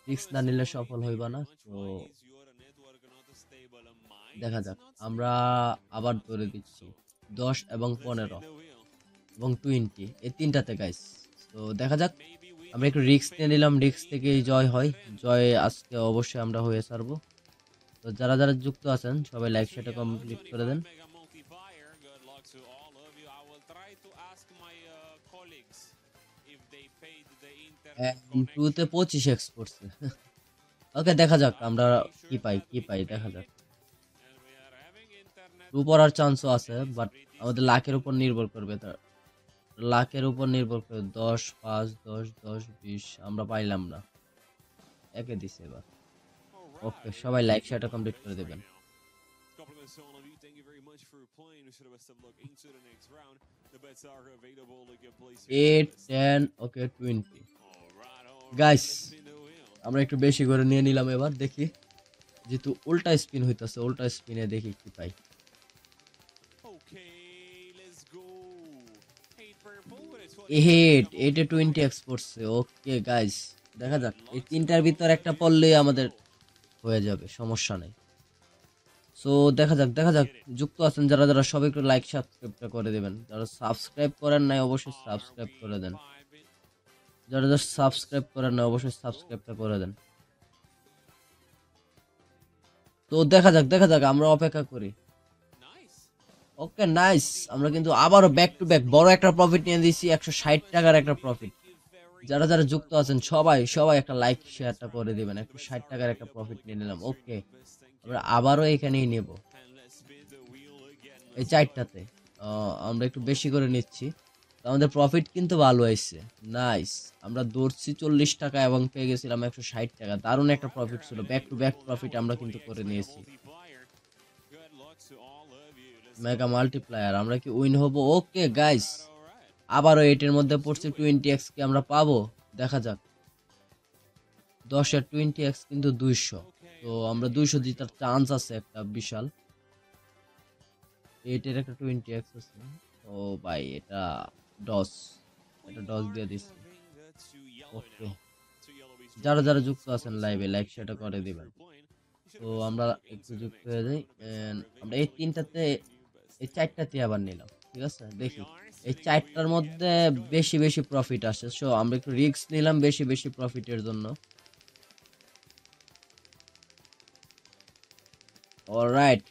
Risk না নিলে সফল হইবা না। তো দেখা যাক, আমরা আবার ধরে দিচ্ছি 10 এবং 15 এবং 20 এই তিনটাতে গাইস। তো দেখা যাক, আমরা একটু রিস্ক নিয়ে নিলাম, রিস্ক থেকেই জয় হয়। জয় আজকে অবশ্যই আমরা হয়ে ছাড়বো। তো যারা যারা যুক্ত আছেন সবাই লাইক সেটা কমপ্লিট করে দেন। টুতে 25x পড়ছে। ওকে, দেখা যাক আমরা কি পাই কি পাই, দেখা যাক। টু পড়ার চান্সও আছে, বাট আমাদের লাখের উপর নির্ভর করবে। লাখের উপর নির্ভর করে 10 5 10 10 20 আমরা পাইলাম না, একে দিছে এবার। ওকে, সবাই লাইক শেয়ারটা কমপ্লিট করে দেবেন। 8 10 ওকে 20 গাইস, আমরা একটু বেশি করে নিয়ে নিলাম এবার। দেখি, যেহেতু উল্টা স্পিন হইতাছে, উল্টা স্পিনে দেখি কি পাই। 8 20x পড়ছে। ওকে গাইস, দেখা যাক, এই তিনটার ভিতর একটা পড়লেই আমাদের হয়ে যাবে, সমস্যা নেই। সো দেখা যাক দেখা যাক, যুক্ত আছেন যারা যারা সবাই একটু লাইক সাবস্ক্রাইবটা করে দেবেন। যারা সাবস্ক্রাইব করেন নাই অবশ্যই সাবস্ক্রাইব করে দেন। যারা যারা সাবস্ক্রাইব করেন নাই অবশ্যই সাবস্ক্রাইবটা করে দেন। তো দেখা যাক দেখা যাক, আমরা অপেক্ষা করি। ওকে নাইস, আমরা কিন্তু আবারও ব্যাক টু ব্যাক বড় একটা প্রফিট নিয়ে দিয়েছি, 160 টাকার একটা প্রফিট। যারা যারা যুক্ত আছেন সবাই সবাই একটা লাইক শেয়ারটা করে দিবেন। 160 টাকার একটা প্রফিট নিয়ে নিলাম। ওকে, আমরা আবারও এখানেই নেব এই চারটাতে। আমরা একটু বেশি করে নিচ্ছি, তো আমাদের প্রফিট কিন্তু ভালো হয়েছে। নাইস, আমরা দৌড়ছি 40 টাকা এবং পেয়ে গেছিলাম 160 টাকা। দারুণ একটা প্রফিট ছিল, ব্যাক টু ব্যাক প্রফিট আমরা কিন্তু করে নিয়েছি। মেগা মাল্টিপ্লায়ার, আমরা কি উইন হব? ওকে গাইস, আবারও এটার মধ্যে পড়ছে 20x কি আমরা পাবো? দেখা যাক। 10 এর 20x কিন্তু 200, তো আমরা 200 জিতার চান্স আছে একটা বিশাল। এটার একটা 20x আছে। ও ভাই, এটা ডস, এটা ডস দিয়ে দিচ্ছি। ওকে, যারা যারা যুক্ত আছেন লাইভে লাইক সেটা করে দিবেন। তো আমরা একটু যুক্ত হয়ে যাই। আমরা এই তিনটাতে, এই চারটাতে আবার নিলাম। ঠিক আছে, দেখি এই চারটার মধ্যে বেশি বেশি প্রফিট আসে। সো আমরা একটু রিস্ক নিলাম বেশি বেশি প্রফিটের জন্য। অলরাইট,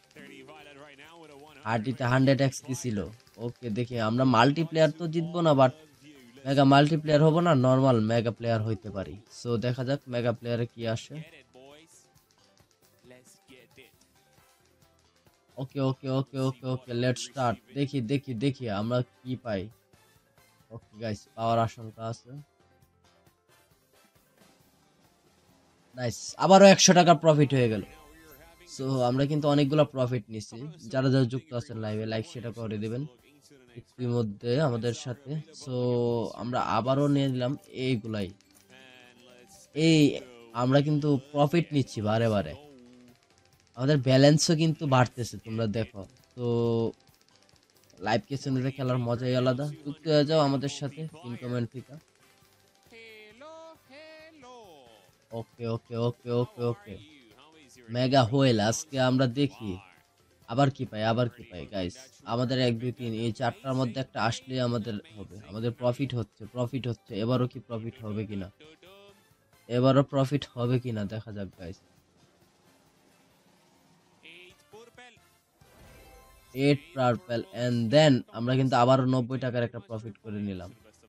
আরটিতে 100x দিছিল। ওকে, দেখি আমরা মাল্টিপ্লেয়ার তো জিতবো না, বাট মেগা মাল্টিপ্লেয়ার হবো না, নর্মাল মেগা প্লেয়ার হইতে পারি। সো দেখা যাক মেগা প্লেয়ারে কি আসে। ওকে ওকে ওকে ওকে ওকে, লেটস স্টার্ট। দেখি দেখি দেখি আমরা কি পাই। ওকে গাইস, পাওয়ার আশঙ্কা আছে। নাইস, আবারও 100 টাকা প্রফিট হয়ে গেল। সো আমরা কিন্তু অনেকগুলো প্রফিট নিছি। যারা যারা যুক্ত আছেন লাইভে লাইক সেটা করে দিবেন ইতিমধ্যে আমাদের সাথে। সো আমরা আবারও নিয়ে নিলাম এইগুলাই। এই আমরা কিন্তু প্রফিট নিচ্ছি বারে বারে, আমাদের ব্যালেন্সও কিন্তু বাড়তেছে, তোমরা দেখো। তো লাইভ কিচেনে খেলার মজাই আলাদা। যুক্ত হয়ে যাও আমাদের সাথে পিন কমেন্ট থেকে। ওকে ওকে ওকে ওকে ওকে, মেগা হোয়েল আজকে আমরা দেখি আবার কি পাই, আবার কি পাই গাইস। আমাদের 1 2 3 এই চারটার মধ্যে একটা আসলে আমাদের হবে। আমাদের প্রফিট হচ্ছে প্রফিট হচ্ছে, এবারও কি প্রফিট হবে কিনা, এবারও প্রফিট হবে কিনা দেখা যাক গাইস। 8 পার্পল এন্ড দেন আমরা কিন্তু আবারও 90 টাকার একটা প্রফিট করে নিলাম।